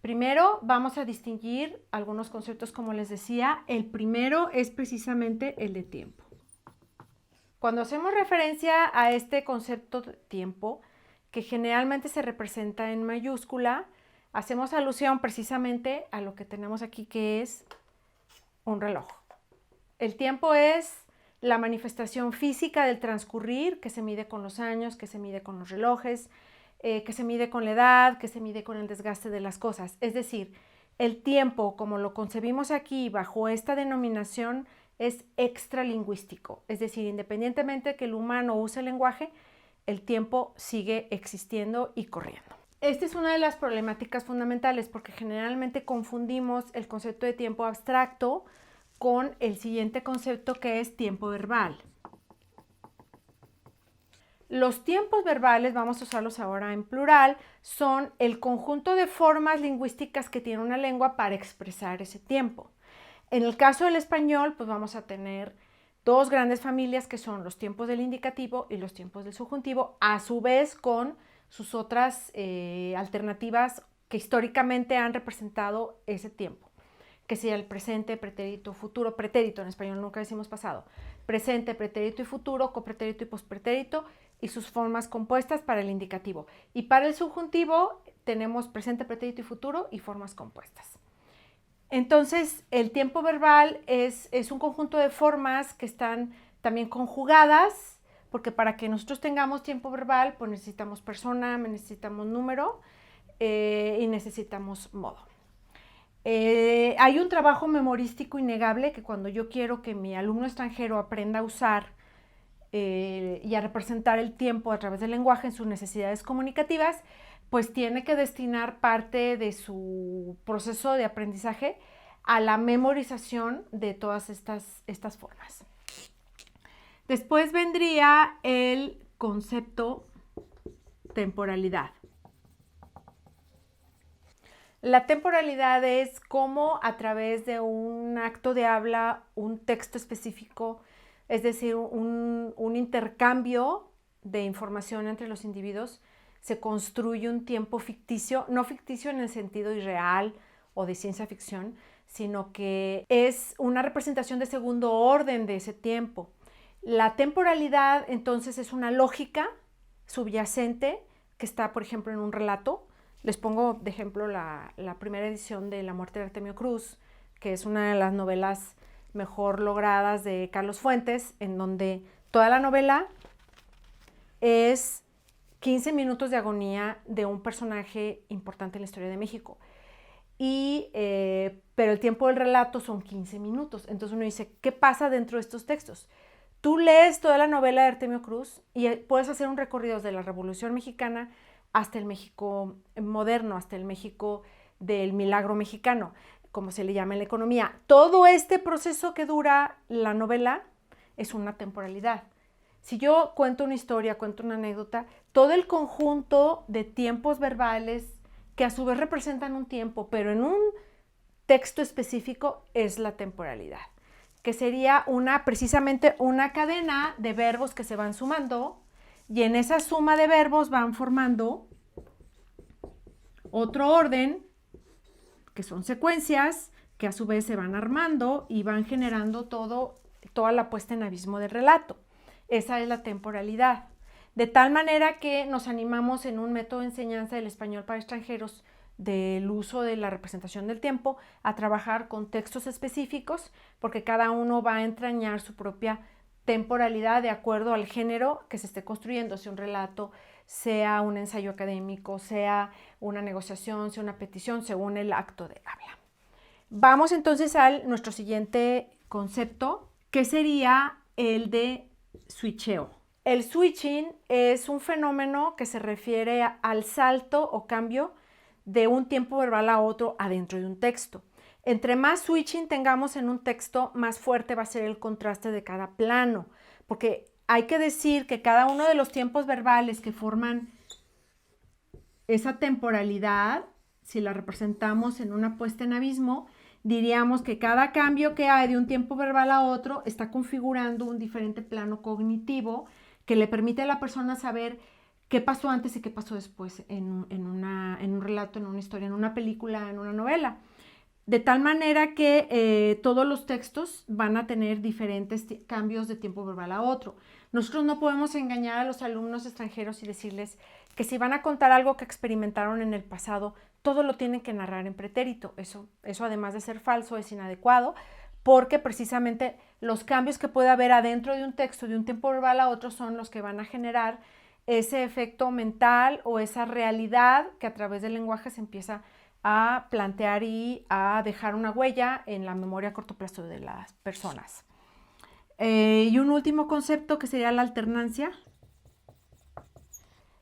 Primero vamos a distinguir algunos conceptos, como les decía. El primero es precisamente el de tiempo. Cuando hacemos referencia a este concepto de tiempo, que generalmente se representa en mayúscula, hacemos alusión precisamente a lo que tenemos aquí, que es un reloj. El tiempo es la manifestación física del transcurrir, que se mide con los años, que se mide con los relojes, que se mide con la edad, que se mide con el desgaste de las cosas. Es decir, el tiempo, como lo concebimos aquí bajo esta denominación, es extralingüístico. Es decir, independientemente de que el humano use el lenguaje, el tiempo sigue existiendo y corriendo. Esta es una de las problemáticas fundamentales, porque generalmente confundimos el concepto de tiempo abstracto con el siguiente concepto, que es tiempo verbal. Los tiempos verbales, vamos a usarlos ahora en plural, son el conjunto de formas lingüísticas que tiene una lengua para expresar ese tiempo. En el caso del español, pues vamos a tener dos grandes familias, que son los tiempos del indicativo y los tiempos del subjuntivo, a su vez con sus otras alternativas que históricamente han representado ese tiempo, que sea el presente, pretérito, futuro, pretérito, en español nunca decimos pasado, presente, pretérito y futuro, copretérito y pospretérito, y sus formas compuestas para el indicativo. Y para el subjuntivo tenemos presente, pretérito y futuro y formas compuestas. Entonces, el tiempo verbal es un conjunto de formas que están también conjugadas, porque para que nosotros tengamos tiempo verbal, pues necesitamos persona, necesitamos número y necesitamos modo. Hay un trabajo memorístico innegable, que cuando yo quiero que mi alumno extranjero aprenda a usar y a representar el tiempo a través del lenguaje en sus necesidades comunicativas, pues tiene que destinar parte de su proceso de aprendizaje a la memorización de todas estas formas. Después vendría el concepto temporalidad. La temporalidad es cómo a través de un acto de habla, un texto específico, es decir, un intercambio de información entre los individuos, se construye un tiempo ficticio, no ficticio en el sentido irreal o de ciencia ficción, sino que es una representación de segundo orden de ese tiempo. La temporalidad, entonces, es una lógica subyacente que está, por ejemplo, en un relato. Les pongo de ejemplo la primera edición de La muerte de Artemio Cruz, que es una de las novelas mejor logradas de Carlos Fuentes, en donde toda la novela es 15 minutos de agonía de un personaje importante en la historia de México. Pero el tiempo del relato son 15 minutos. Entonces uno dice, ¿qué pasa dentro de estos textos? Tú lees toda la novela de Artemio Cruz y puedes hacer un recorrido desde la Revolución Mexicana hasta el México moderno, hasta el México del milagro mexicano, como se le llama en la economía. Todo este proceso que dura la novela es una temporalidad. Si yo cuento una historia, cuento una anécdota, todo el conjunto de tiempos verbales que a su vez representan un tiempo, pero en un texto específico, es la temporalidad, que sería precisamente una cadena de verbos que se van sumando, y en esa suma de verbos van formando otro orden, que son secuencias, que a su vez se van armando y van generando toda la puesta en abismo del relato. Esa es la temporalidad. De tal manera que nos animamos en un método de enseñanza del español para extranjeros del uso de la representación del tiempo a trabajar con textos específicos, porque cada uno va a entrañar su propia temporalidad de acuerdo al género que se esté construyendo, sea un relato, sea un ensayo académico, sea una negociación, sea una petición, según el acto de habla. Vamos entonces a nuestro siguiente concepto, que sería el de switcheo. El switching es un fenómeno que se refiere al salto o cambio de un tiempo verbal a otro adentro de un texto. Entre más switching tengamos en un texto, más fuerte va a ser el contraste de cada plano, porque hay que decir que cada uno de los tiempos verbales que forman esa temporalidad, si la representamos en una puesta en abismo, diríamos que cada cambio que hay de un tiempo verbal a otro está configurando un diferente plano cognitivo que le permite a la persona saber qué pasó antes y qué pasó después en un relato, en una historia, en una película, en una novela. De tal manera que todos los textos van a tener diferentes cambios de tiempo verbal a otro. Nosotros no podemos engañar a los alumnos extranjeros y decirles que si van a contar algo que experimentaron en el pasado, todo lo tienen que narrar en pretérito. Eso además de ser falso, es inadecuado, porque precisamente los cambios que puede haber adentro de un texto, de un tiempo verbal a otro, son los que van a generar ese efecto mental o esa realidad que a través del lenguaje se empieza a plantear y a dejar una huella en la memoria a corto plazo de las personas. Y un último concepto que sería la alternancia.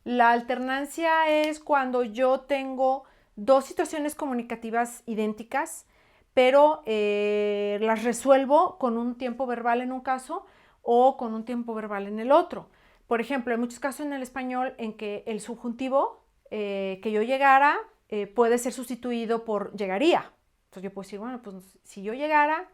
La alternancia es cuando yo tengo dos situaciones comunicativas idénticas, pero las resuelvo con un tiempo verbal en un caso o con un tiempo verbal en el otro. Por ejemplo, hay muchos casos en el español en que el subjuntivo, que yo llegara, puede ser sustituido por llegaría. Entonces yo puedo decir, bueno, pues si yo llegara,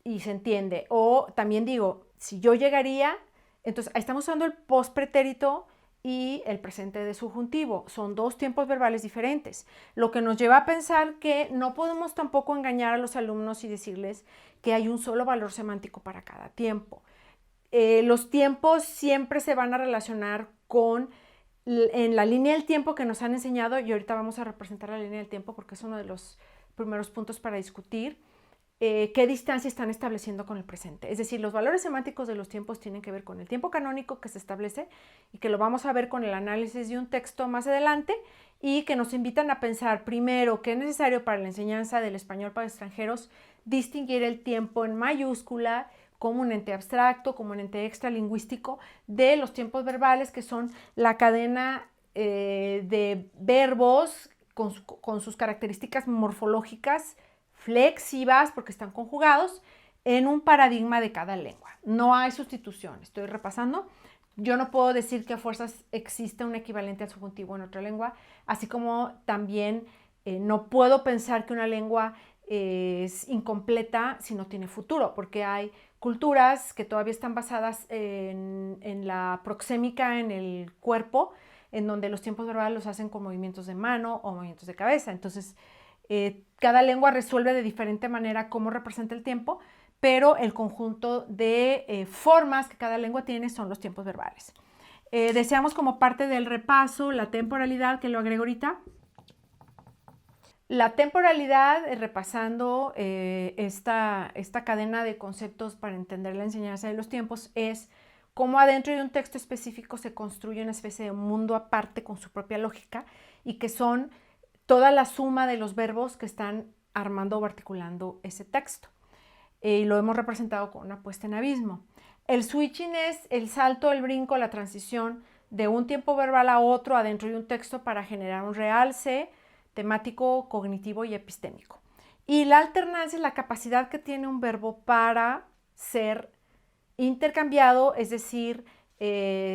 y se entiende. O también digo, si yo llegaría, entonces ahí estamos usando el postpretérito y el presente de subjuntivo. Son dos tiempos verbales diferentes, lo que nos lleva a pensar que no podemos tampoco engañar a los alumnos y decirles que hay un solo valor semántico para cada tiempo. Los tiempos siempre se van a relacionar con en la línea del tiempo que nos han enseñado, y ahorita vamos a representar la línea del tiempo porque es uno de los primeros puntos para discutir. Qué distancia están estableciendo con el presente. Es decir, los valores semánticos de los tiempos tienen que ver con el tiempo canónico que se establece y que lo vamos a ver con el análisis de un texto más adelante, y que nos invitan a pensar primero que es necesario para la enseñanza del español para extranjeros distinguir el tiempo en mayúscula como un ente abstracto, como un ente extralingüístico de los tiempos verbales, que son la cadena de verbos con sus características morfológicas flexivas, porque están conjugados en un paradigma de cada lengua. No hay sustitución. Estoy repasando. Yo no puedo decir que a fuerzas existe un equivalente al subjuntivo en otra lengua, así como también no puedo pensar que una lengua es incompleta si no tiene futuro, porque hay culturas que todavía están basadas en la proxémica en el cuerpo, en donde los tiempos verbales los hacen con movimientos de mano o movimientos de cabeza. Entonces, cada lengua resuelve de diferente manera cómo representa el tiempo, pero el conjunto de formas que cada lengua tiene son los tiempos verbales. Deseamos como parte del repaso la temporalidad, que lo agrego ahorita. La temporalidad, repasando esta cadena de conceptos para entender la enseñanza de los tiempos, es cómo adentro de un texto específico se construye una especie de mundo aparte con su propia lógica, y que son toda la suma de los verbos que están armando o articulando ese texto. Y lo hemos representado con una puesta en abismo. El switching es el salto, el brinco, la transición de un tiempo verbal a otro adentro de un texto para generar un realce temático, cognitivo y epistémico. Y la alternancia es la capacidad que tiene un verbo para ser intercambiado, es decir,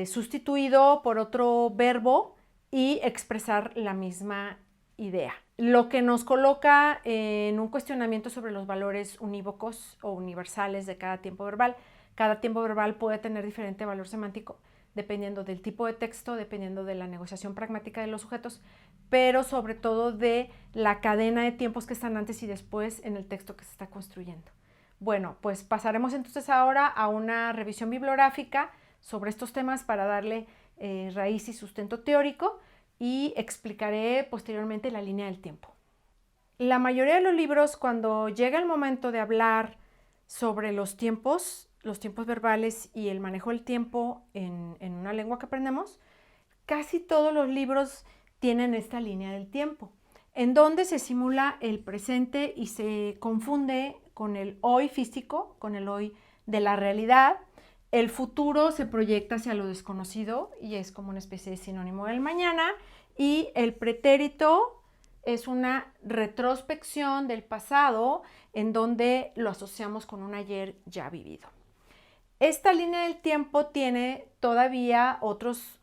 sustituido por otro verbo y expresar la misma idea. Lo que nos coloca en un cuestionamiento sobre los valores unívocos o universales de cada tiempo verbal. Cada tiempo verbal puede tener diferente valor semántico dependiendo del tipo de texto, dependiendo de la negociación pragmática de los sujetos, pero sobre todo de la cadena de tiempos que están antes y después en el texto que se está construyendo. Bueno, pues pasaremos entonces ahora a una revisión bibliográfica sobre estos temas para darle raíz y sustento teórico, y explicaré posteriormente la línea del tiempo. La mayoría de los libros, cuando llega el momento de hablar sobre los tiempos verbales y el manejo del tiempo en una lengua que aprendemos, casi todos los libros tienen esta línea del tiempo, en donde se simula el presente y se confunde con el hoy físico, con el hoy de la realidad. El futuro se proyecta hacia lo desconocido y es como una especie de sinónimo del mañana, y el pretérito es una retrospección del pasado en donde lo asociamos con un ayer ya vivido. Esta línea del tiempo tiene todavía otros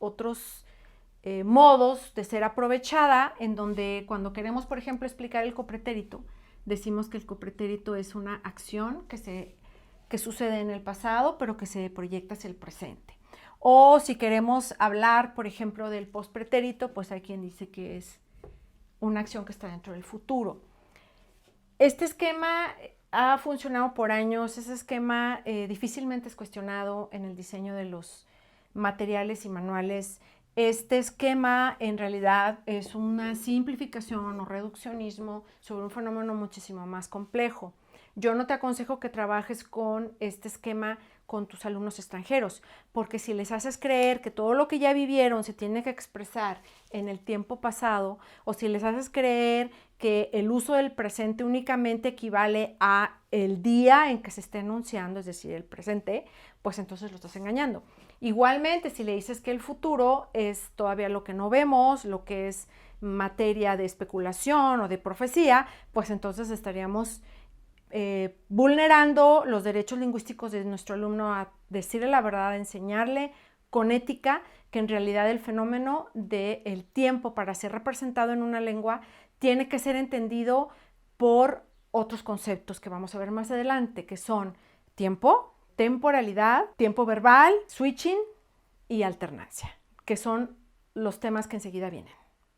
modos de ser aprovechada, en donde cuando queremos, por ejemplo, explicar el copretérito, decimos que el copretérito es una acción que sucede en el pasado, pero que se proyecta hacia el presente. O si queremos hablar, por ejemplo, del postpretérito, pues hay quien dice que es una acción que está dentro del futuro. Este esquema ha funcionado por años, ese esquema difícilmente es cuestionado en el diseño de los materiales y manuales. Este esquema en realidad es una simplificación o reduccionismo sobre un fenómeno muchísimo más complejo. Yo no te aconsejo que trabajes con este esquema con tus alumnos extranjeros, porque si les haces creer que todo lo que ya vivieron se tiene que expresar en el tiempo pasado, o si les haces creer que el uso del presente únicamente equivale a el día en que se esté enunciando, es decir, el presente, pues entonces lo estás engañando. Igualmente, si le dices que el futuro es todavía lo que no vemos, lo que es materia de especulación o de profecía, pues entonces estaríamos vulnerando los derechos lingüísticos de nuestro alumno a decirle la verdad, a enseñarle con ética que en realidad el fenómeno del tiempo para ser representado en una lengua tiene que ser entendido por otros conceptos que vamos a ver más adelante, que son tiempo, temporalidad, tiempo verbal, switching y alternancia, que son los temas que enseguida vienen.